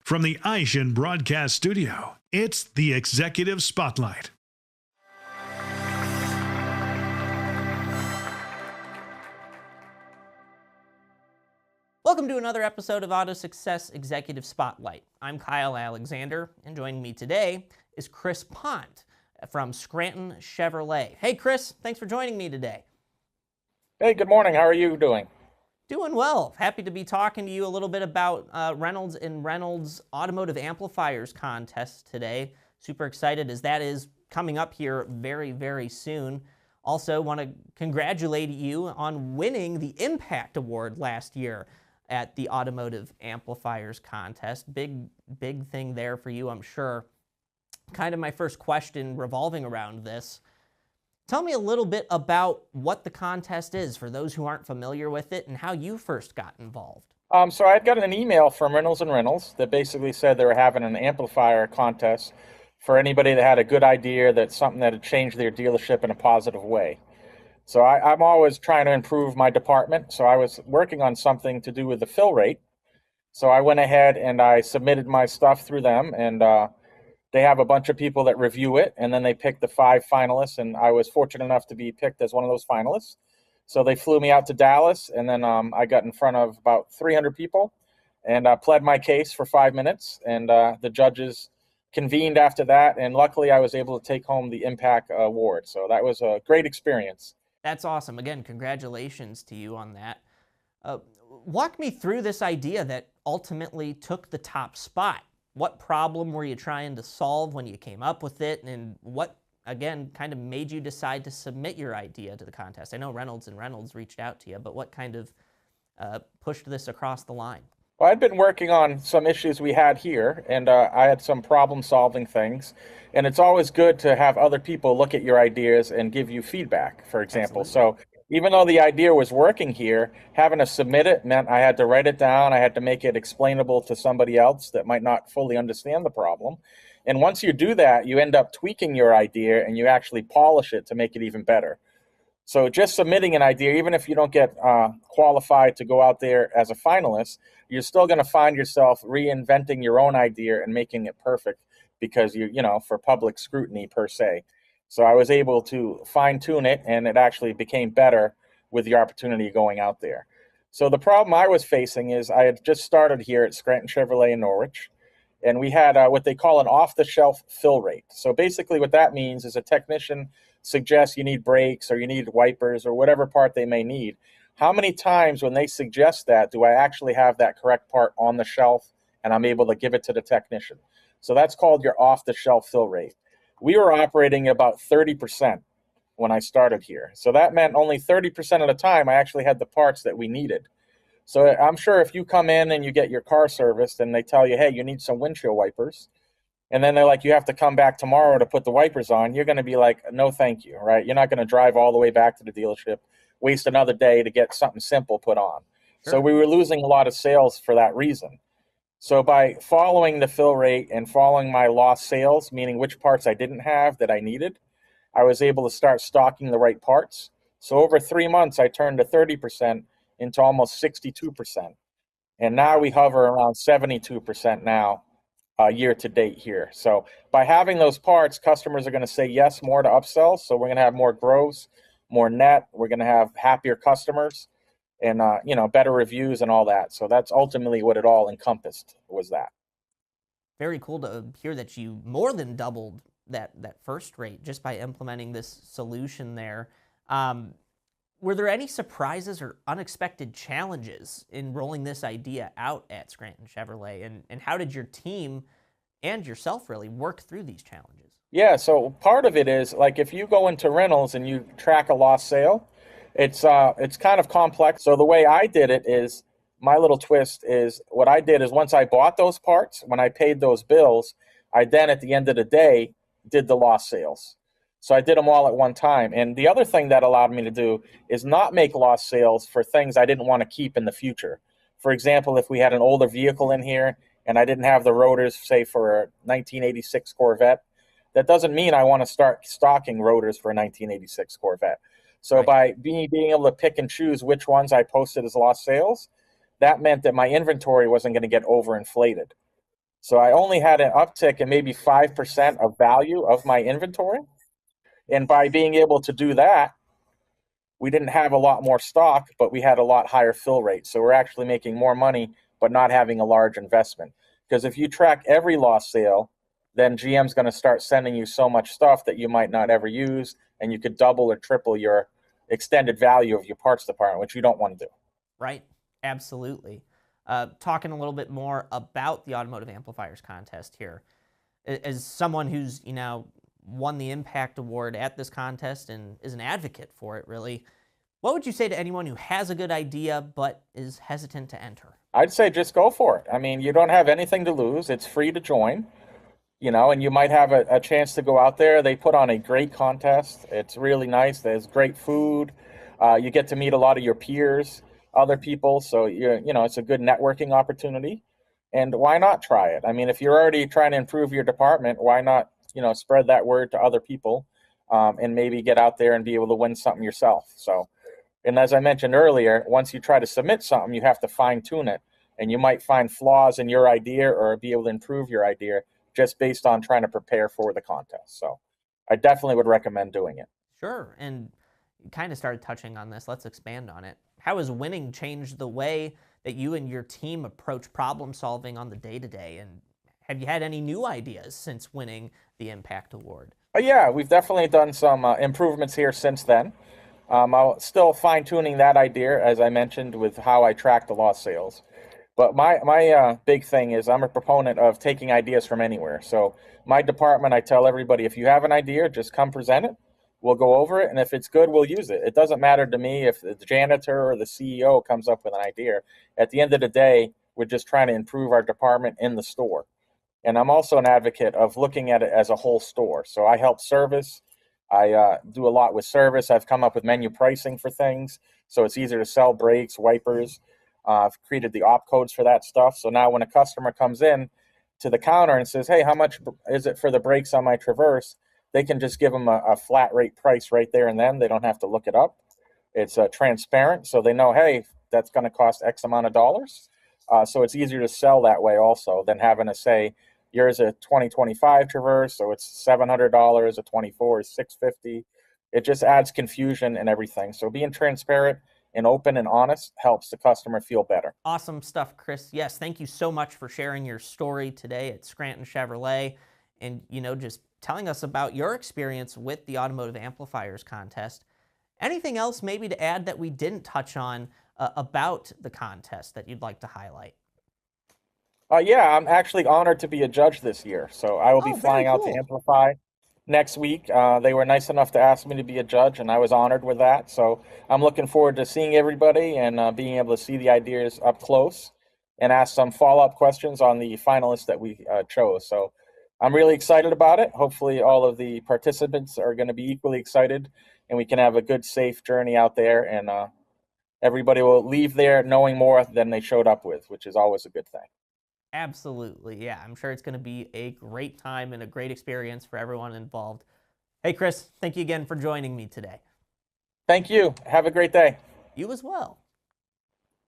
From the Aishin Broadcast Studio, it's the Executive Spotlight. Welcome to another episode of AutoSuccess Executive Spotlight. I'm Kyle Alexander, and joining me today is Chris Ponte from Scranton Chevrolet. Hey, Chris, thanks for joining me today. Hey, good morning. How are you doing? Doing well. Happy to be talking to you a little bit about Reynolds and Reynolds Automotive Amplifiers contest today. Super excited as that is coming up here very, very soon. Also want to congratulate you on winning the Impact Award last year at the Automotive Amplifiers contest. Big thing there for you, I'm sure. Kind of my first question revolving around this. Tell me a little bit about what the contest is for those who aren't familiar with it and how you first got involved. So I had gotten an email from Reynolds and Reynolds that basically said they were having an amplifier contest for anybody that had a good idea, that's something that had changed their dealership in a positive way. So I'm always trying to improve my department. So I was working on something to do with the fill rate. So I went ahead and I submitted my stuff through them, and they have a bunch of people that review it, and then they pick the 5 finalists, and I was fortunate enough to be picked as one of those finalists. So they flew me out to Dallas, and then I got in front of about 300 people and pled my case for 5 minutes, and the judges convened after that, and luckily I was able to take home the Impact Award. So that was a great experience. That's awesome. Again, congratulations to you on that. Walk me through this idea that ultimately took the top spot. What problem were you trying to solve when you came up with it, and what, again, kind of made you decide to submit your idea to the contest? I know Reynolds and Reynolds reached out to you, but what kind of pushed this across the line? Well, I'd been working on some issues we had here, and I had some problem-solving things. And it's always good to have other people look at your ideas and give you feedback, for example. Absolutely. So even though the idea was working here, having to submit it meant I had to write it down. I had to make it explainable to somebody else that might not fully understand the problem. And once you do that, you end up tweaking your idea and you actually polish it to make it even better. So just submitting an idea, even if you don't get qualified to go out there as a finalist, you're still going to find yourself reinventing your own idea and making it perfect because you know, for public scrutiny per se. So I was able to fine tune it, and it actually became better with the opportunity going out there. So the problem I was facing is I had just started here at Scranton Chevrolet in Norwich, and we had what they call an off-the-shelf fill rate. So basically what that means is a technician suggests you need brakes or you need wipers or whatever part they may need. How many times when they suggest that do I actually have that correct part on the shelf and I'm able to give it to the technician? So that's called your off-the-shelf fill rate. We were operating about 30% when I started here. So that meant only 30% of the time I actually had the parts that we needed. So I'm sure if you come in and you get your car serviced and they tell you, hey, you need some windshield wipers, and then they're like, you have to come back tomorrow to put the wipers on, you're going to be like, no, thank you, right? You're not going to drive all the way back to the dealership, waste another day to get something simple put on. Sure. So we were losing a lot of sales for that reason. So by following the fill rate and following my lost sales, meaning which parts I didn't have that I needed, I was able to start stocking the right parts. So over 3 months, I turned to 30% into almost 62%. And now we hover around 72% now year to date here. So by having those parts, customers are going to say yes more to upsells. So we're going to have more gross, more net. We're going to have happier customers and you know, better reviews and all that. So that's ultimately what it all encompassed, was that. Very cool to hear that you more than doubled that first rate just by implementing this solution there. Were there any surprises or unexpected challenges in rolling this idea out at Scranton Chevrolet? And how did your team and yourself really work through these challenges? Yeah, so part of it is, like, if you go into Reynolds and you track a lost sale, it's kind of complex. So the way I did it is, my little twist is, what I did is once I bought those parts, when I paid those bills, I then at the end of the day did the lost sales. So I did them all at one time. And the other thing that allowed me to do is not make lost sales for things I didn't want to keep in the future. For example, if we had an older vehicle in here and I didn't have the rotors, say for a 1986 Corvette, that doesn't mean I want to start stocking rotors for a 1986 Corvette. So by being able to pick and choose which ones I posted as lost sales, that meant that my inventory wasn't going to get overinflated. So I only had an uptick in maybe 5% of value of my inventory. And by being able to do that, we didn't have a lot more stock, but we had a lot higher fill rate. So we're actually making more money, but not having a large investment. Because if you track every lost sale, then GM's going to start sending you so much stuff that you might not ever use, and you could double or triple your extended value of your parts department, which you don't want to do. Right. Absolutely. Talking a little bit more about the Automotive Amplifiers contest here. As someone who's, won the Impact Award at this contest and is an advocate for it, really, what would you say to anyone who has a good idea but is hesitant to enter? I'd say just go for it. I mean, you don't have anything to lose. It's free to join, and you might have a chance to go out there. They put on a great contest. It's really nice. There's great food. You get to meet a lot of your peers, other people. So, it's a good networking opportunity. And why not try it? I mean, if you're already trying to improve your department, why not, spread that word to other people and maybe get out there and be able to win something yourself. So, and as I mentioned earlier, once you try to submit something, you have to fine tune it. And you might find flaws in your idea or be able to improve your idea just based on trying to prepare for the contest. So I definitely would recommend doing it. Sure. And you kind of started touching on this. Let's expand on it. How has winning changed the way that you and your team approach problem solving on the day-to-day? And have you had any new ideas since winning the Impact Award? Yeah, we've definitely done some improvements here since then. I'm still fine-tuning that idea, as I mentioned, with how I track the lost sales. But my big thing is I'm a proponent of taking ideas from anywhere. So my department, I tell everybody, if you have an idea, just come present it. We'll go over it, and if it's good, we'll use it. It doesn't matter to me if the janitor or the CEO comes up with an idea. At the end of the day, we're just trying to improve our department in the store. And I'm also an advocate of looking at it as a whole store. So I help service. I do a lot with service. I've come up with menu pricing for things, so it's easier to sell brakes, wipers. I've created the op codes for that stuff. So now when a customer comes in to the counter and says, hey, how much is it for the brakes on my Traverse? They can just give them a flat rate price right there and then. They don't have to look it up. It's transparent, so they know, hey, that's going to cost X amount of dollars. So it's easier to sell that way also than having to say, yours a 2025 Traverse, so it's $700, a 24 is $650. It just adds confusion and everything. So being transparent and open and honest helps the customer feel better. Awesome stuff, Chris. Yes, thank you so much for sharing your story today at Scranton Chevrolet and, just telling us about your experience with the Automotive Amplifiers contest. Anything else maybe to add that we didn't touch on about the contest that you'd like to highlight? Yeah, I'm actually honored to be a judge this year. So I will be flying out to Amplify next week. They were nice enough to ask me to be a judge, and I was honored with that. So I'm looking forward to seeing everybody and being able to see the ideas up close and ask some follow-up questions on the finalists that we chose. So I'm really excited about it. Hopefully all of the participants are going to be equally excited, and we can have a good, safe journey out there, and everybody will leave there knowing more than they showed up with, which is always a good thing. Absolutely, yeah. I'm sure it's going to be a great time and a great experience for everyone involved. Hey, Chris, thank you again for joining me today. Thank you. Have a great day. You as well.